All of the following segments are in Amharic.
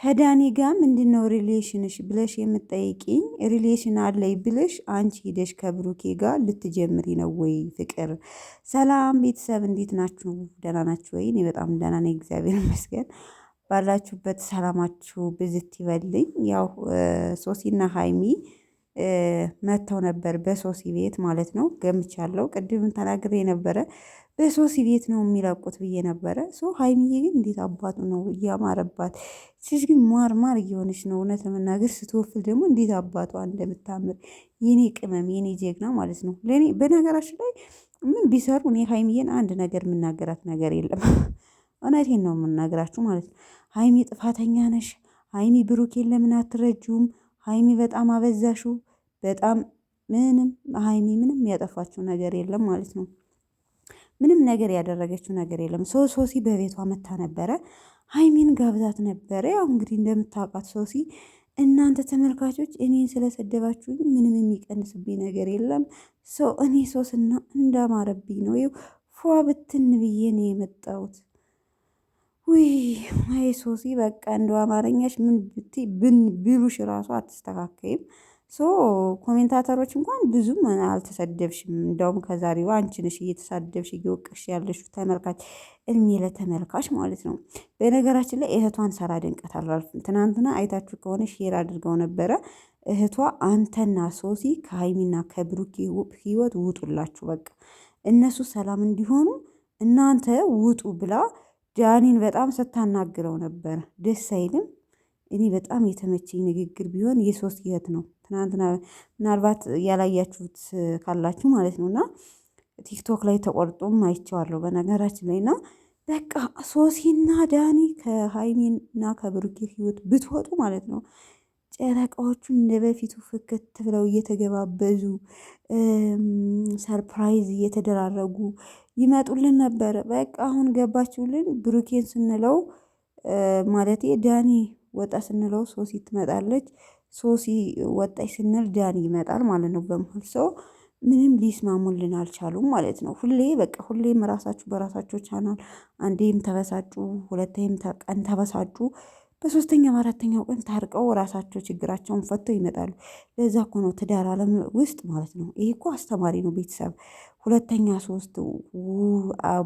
ከዳኒ ጋር ምንድነው ሪሌሽንሽ ብለሽ የምትጠይቂኝ? ሪሌሽን አለኝ ብለሽ አንቺ ሄደሽ ከብሩኬ ጋር ልትጀምሪ ነው ወይ ፍቅር? ሰላም ቤተሰብ እንዴት ናችሁ? ደህና ናችሁ ወይ? እኔ በጣም ደህና ነኝ፣ እግዚአብሔር ይመስገን። ባላችሁበት ሰላማችሁ ብዝት ይበልኝ። ያው ሶሲና ሃይሚ መጥተው ነበር በሶሲ ቤት ማለት ነው። ገምቻለሁ፣ ቅድም ተናግሬ ነበረ በሶሲ ቤት ነው የሚለቁት ብዬ ነበረ። ሃይሚዬ ግን እንዴት አባቱ ነው እያማረባት ሲስ ግን ማር ማር እየሆነች ነው። እውነት ለመናገር ስትወፍል ደግሞ እንዴት አባቷ እንደምታምር የኔ ቅመም የኔ ጀግና ማለት ነው። ለእኔ በነገራችን ላይ ምን ቢሰሩ እኔ ሃይሚዬን አንድ ነገር የምናገራት ነገር የለም። እውነቴን ነው የምናገራችሁ ማለት ነው። ሃይሚ ጥፋተኛ ነሽ፣ ሃይሚ ብሩኬን ለምን አትረጁም? ሃይሚ በጣም አበዛሹ። በጣም ምንም ሃይሚ ምንም ያጠፋችው ነገር የለም ማለት ነው። ምንም ነገር ያደረገችው ነገር የለም። ሶሲ በቤቷ መታ ነበረ፣ ሃይሚን ጋብዛት ነበረ። ያው እንግዲህ እንደምታውቃት ሶሲ እናንተ ተመልካቾች እኔን ስለሰደባችሁኝ ምንም የሚቀንስብኝ ነገር የለም። እኔ ሶስና እንዳማረብኝ ነው ይኸው ፏ ብትን ብዬ ነው የመጣሁት። ውይ አይ ሶሲ በቃ እንደው አማርኛሽ ምን ብሉሽ ራሱ አትስተካከይም። ኮሜንታተሮች እንኳን ብዙም አልተሰደብሽም። እንደውም ከዛሬዋ አንቺ ነሽ እየተሳደብሽ እየወቀሽ ያለሽ ተመልካች፣ እድሜ ለተመልካች ማለት ነው። በነገራችን ላይ እህቷን ሳላደንቃት አላልፍም። ትናንትና አይታችሁ ከሆነ ሼር አድርገው ነበረ። እህቷ አንተና ሶሲ ከሃይሚና ከብሩኬ ህይወት ውጡላችሁ፣ በቃ እነሱ ሰላም እንዲሆኑ እናንተ ውጡ ብላ ዳኒን በጣም ስታናግረው ነበር። ደስ አይልም? እኔ በጣም የተመቸኝ ንግግር ቢሆን የሶስት እህት ነው። ትናንትና ምናልባት ያላያችሁት ካላችሁ ማለት ነው እና ቲክቶክ ላይ ተቆርጦም አይቼዋለሁ በነገራችን ላይ እና በቃ ሶሲና ዳኒ ከሃይሚና ከብሩኬ ህይወት ብትወጡ ማለት ነው ጨረቃዎቹን እንደ በፊቱ ፍክት ብለው እየተገባበዙ ሰርፕራይዝ እየተደራረጉ ይመጡልን ነበረ። በቃ አሁን ገባችሁልን? ብሩኬን ስንለው ማለቴ ዳኒ ወጣ ስንለው ሶሲ ትመጣለች፣ ሶሲ ወጣች ስንል ዳኒ ይመጣል ማለት ነው። በመሀል ምንም ሊስማሙልን አልቻሉም ማለት ነው። ሁሌም ራሳችሁ በራሳችሁ ቻናል አንዴም ተበሳጩ፣ ሁለቴም ቀን ተበሳጩ፣ በሶስተኛ በአራተኛው ቀን ታርቀው ራሳቸው ችግራቸውን ፈተው ይመጣሉ። ለዛ እኮ ነው ትዳር ዓለም ውስጥ ማለት ነው። ይሄ እኮ አስተማሪ ነው። ቤተሰብ ሁለተኛ ሶስት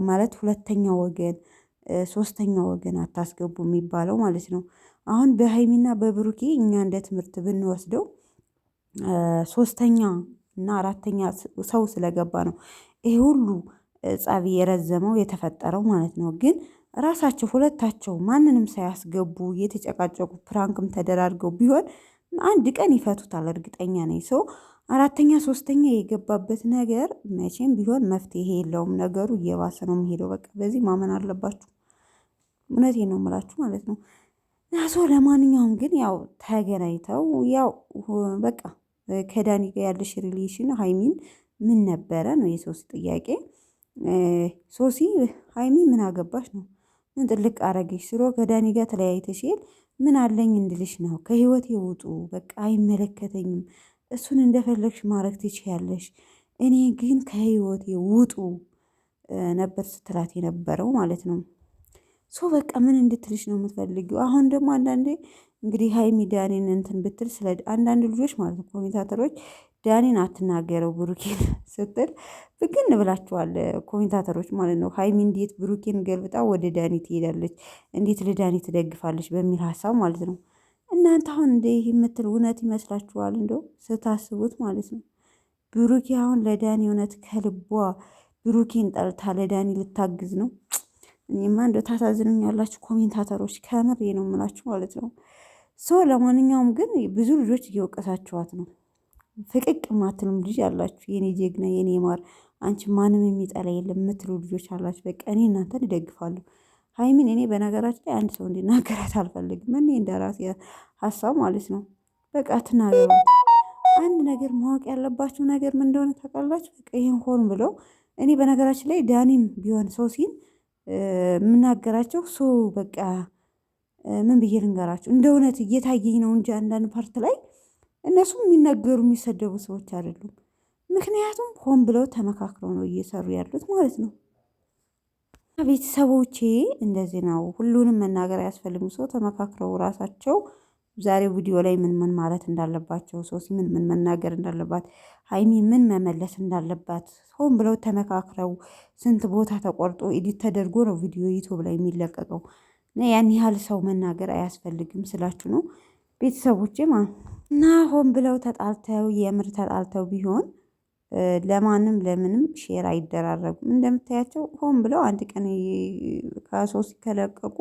ማለት ሁለተኛ ወገን ሶስተኛ ወገን አታስገቡ የሚባለው ማለት ነው። አሁን በሃይሚና በብሩኬ እኛ እንደ ትምህርት ብንወስደው ሶስተኛ እና አራተኛ ሰው ስለገባ ነው ይሄ ሁሉ ጸብ የረዘመው የተፈጠረው ማለት ነው። ግን ራሳቸው ሁለታቸው ማንንም ሳያስገቡ የተጨቃጨቁ ፕራንክም ተደራርገው ቢሆን አንድ ቀን ይፈቱታል፣ እርግጠኛ ነኝ። አራተኛ ሶስተኛ የገባበት ነገር መቼም ቢሆን መፍትሄ የለውም። ነገሩ እየባሰ ነው የሚሄደው። በቃ በዚህ ማመን አለባችሁ። እውነቴን ነው የምላችሁ ማለት ነው። ለማንኛውም ግን ያው ተገናኝተው ያው በቃ ከዳኒ ጋር ያለሽ ሪሌሽን ሃይሚን ምን ነበረ ነው የሶሲ ጥያቄ። ሶሲ ሃይሚ ምን አገባሽ ነው? ምን ጥልቅ አረገሽ? ከዳኒ ጋር ተለያይተሽ ምን አለኝ እንድልሽ ነው? ከህይወቴ ውጡ፣ በቃ አይመለከተኝም። እሱን እንደፈለግሽ ማድረግ ትችያለሽ፣ እኔ ግን ከህይወቴ ውጡ ነበር ስትላት የነበረው ማለት ነው። በቃ ምን እንድትልሽ ነው የምትፈልጊው? አሁን ደግሞ አንዳንዴ እንግዲህ ሃይሚ ዳኒን እንትን ብትል ስለ አንዳንድ ልጆች ማለት ነው ኮሜንታተሮች ዳኒን አትናገረው ብሩኬን ስትል ብግን ብላችኋል፣ ኮሜንታተሮች ማለት ነው። ሃይሚ እንዴት ብሩኬን ገልብጣ ወደ ዳኒ ትሄዳለች፣ እንዴት ለዳኒ ትደግፋለች በሚል ሀሳብ ማለት ነው። እናንተ አሁን እንደ ይህ የምትል እውነት ይመስላችኋል? እንደው ስታስቡት ማለት ነው። ብሩኬ አሁን ለዳኒ እውነት ከልቧ ብሩኬን ጠልታ ለዳኒ ልታግዝ ነው? እኔማ እንደው ታሳዝኑኛላችሁ ኮሜንታተሮች፣ ከምር ነው የምላችሁ ማለት ነው። ለማንኛውም ግን ብዙ ልጆች እየወቀሳችኋት ነው። ፍቅቅ ማትሉም ልጅ አላችሁ፣ የኔ ጀግና የኔ ማር አንቺ ማንም የሚጠላ የለም የምትሉ ልጆች አላችሁ። በቃ እኔ እናንተን እደግፋለሁ። ሃይሚን እኔ በነገራችን ላይ አንድ ሰው እንዲናገራት አልፈልግም። እኔ እንደራሴ ሀሳብ ማለት ነው። በቃ ትናገሯት። አንድ ነገር ማወቅ ያለባችሁ ነገር ምን እንደሆነ ታውቃላችሁ? በቃ ይሄን ሆን ብለው እኔ በነገራችን ላይ ዳኒም ቢሆን ሲል የምናገራቸው በቃ ምን ብዬ ልንገራቸው፣ እንደ እውነት እየታየኝ ነው እንጂ አንዳንድ ፓርት ላይ እነሱ የሚናገሩ የሚሰደቡ ሰዎች አይደሉም። ምክንያቱም ሆን ብለው ተመካክረው ነው እየሰሩ ያሉት ማለት ነው። ቤተሰቦቼ እንደዚህ ነው። ሁሉንም መናገር አያስፈልግም። ሰው ተመካክረው ራሳቸው ዛሬ ቪዲዮ ላይ ምን ምን ማለት እንዳለባቸው፣ ሶሲ ምን ምን መናገር እንዳለባት፣ ሀይሚ ምን መመለስ እንዳለባት ሆን ብለው ተመካክረው ስንት ቦታ ተቆርጦ ኤዲት ተደርጎ ነው ቪዲዮ ዩቱብ ላይ የሚለቀቀው። እና ያን ያህል ሰው መናገር አያስፈልግም ስላችሁ ነው ቤተሰቦቼ ማለት እና ሆን ብለው ተጣልተው የምር ተጣልተው ቢሆን ለማንም ለምንም ሼር አይደራረጉም። እንደምታያቸው ሆን ብለው አንድ ቀን ከሶስት ከለቀቁ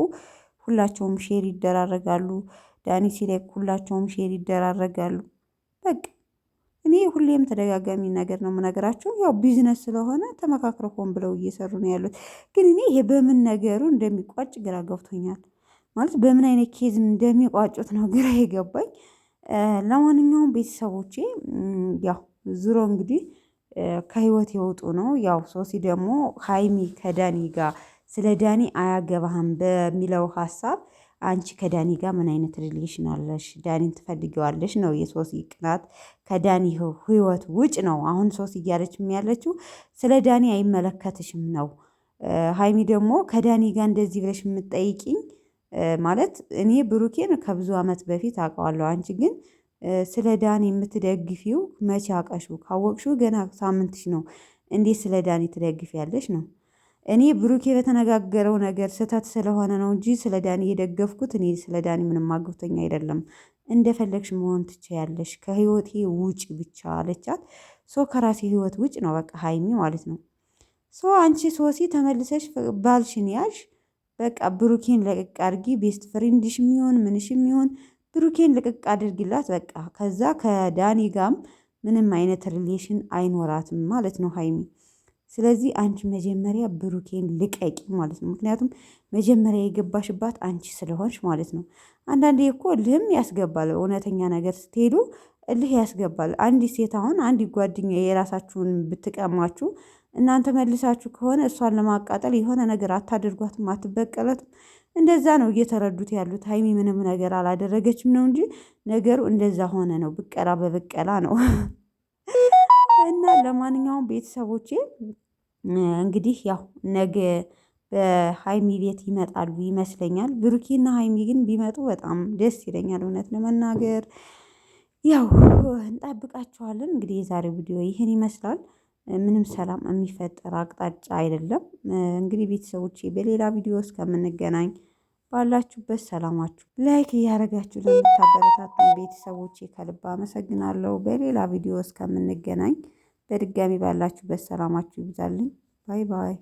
ሁላቸውም ሼር ይደራረጋሉ። ዳኒ ሲለቅ ሁላቸውም ሼር ይደራረጋሉ። በቃ እኔ ሁሌም ተደጋጋሚ ነገር ነው የምነግራቸው። ያው ቢዝነስ ስለሆነ ተመካክረው ሆን ብለው እየሰሩ ነው ያሉት። ግን እኔ ይሄ በምን ነገሩ እንደሚቋጭ ግራ ገብቶኛል። ማለት በምን አይነት ኬዝ እንደሚቋጩት ነው ግራ የገባኝ። ለማንኛውም ቤተሰቦቼ ያው ዙሮ እንግዲህ ከህይወት የወጡ ነው። ያው ሶሲ ደግሞ ሀይሚ ከዳኒ ጋር ስለ ዳኒ አያገባህም በሚለው ሀሳብ አንቺ ከዳኒ ጋር ምን አይነት ሪሌሽን አለሽ? ዳኒን ትፈልጊዋለሽ ነው የሶሲ ቅናት። ከዳኒ ህይወት ውጭ ነው አሁን ሶሲ እያለችም ያለችው ስለ ዳኒ አይመለከትሽም ነው። ሀይሚ ደግሞ ከዳኒ ጋር እንደዚህ ብለሽ የምትጠይቂኝ ማለት እኔ ብሩኬን ከብዙ አመት በፊት አውቀዋለሁ። አንቺ ግን ስለ ዳኒ የምትደግፊው መቼ አውቀሽው? ካወቅሽው ገና ሳምንትሽ ነው። እንዴት ስለ ዳኒ ትደግፊያለሽ ነው? እኔ ብሩኬ በተነጋገረው ነገር ስህተት ስለሆነ ነው እንጂ ስለ ዳኒ የደገፍኩት እኔ ስለ ዳኒ ምንም አግብቶኝ አይደለም። እንደፈለግሽ መሆን ትችያለሽ፣ ከህይወቴ ውጭ ብቻ አለቻት። ሶ ከራሴ ህይወት ውጭ ነው በቃ ሀይሚ ማለት ነው። ሶ አንቺ ሶሲ ተመልሰሽ ባልሽን ያዥ። በቃ ብሩኬን ለቅቅ አድርጊ። ቤስት ፍሬንድሽ የሚሆን ምንሽ የሚሆን ብሩኬን ልቅቅ አድርጊላት በቃ። ከዛ ከዳኒ ጋም ምንም አይነት ሪሌሽን አይኖራትም ማለት ነው ሀይሚ። ስለዚህ አንቺ መጀመሪያ ብሩኬን ልቀቂ ማለት ነው። ምክንያቱም መጀመሪያ የገባሽባት አንቺ ስለሆንሽ ማለት ነው። አንዳንዴ እኮ እልህም ያስገባል። እውነተኛ ነገር ስትሄዱ እልህ ያስገባል። አንዲት ሴት አሁን አንድ ጓደኛ የራሳችሁን ብትቀማችሁ እናንተ መልሳችሁ ከሆነ እሷን ለማቃጠል የሆነ ነገር አታደርጓትም፣ አትበቀለትም። እንደዛ ነው እየተረዱት ያሉት። ሀይሚ ምንም ነገር አላደረገችም ነው እንጂ ነገሩ እንደዛ ሆነ ነው። ብቀላ በብቀላ ነው። እና ለማንኛውም ቤተሰቦቼ እንግዲህ ያው ነገ በሀይሚ ቤት ይመጣሉ ይመስለኛል። ብሩኬና ሀይሚ ግን ቢመጡ በጣም ደስ ይለኛል እውነት ለመናገር። ያው እንጠብቃቸዋለን። እንግዲህ የዛሬው ቪዲዮ ይህን ይመስላል። ምንም ሰላም የሚፈጠር አቅጣጫ አይደለም። እንግዲህ ቤተሰቦቼ በሌላ ቪዲዮ እስከምንገናኝ ባላችሁበት ሰላማችሁ ላይክ እያደረጋችሁ ለምታበረታቱ ቤተሰቦቼ ከልብ አመሰግናለሁ። በሌላ ቪዲዮ እስከምንገናኝ በድጋሚ ባላችሁበት ሰላማችሁ ይብዛልኝ። ባይ ባይ።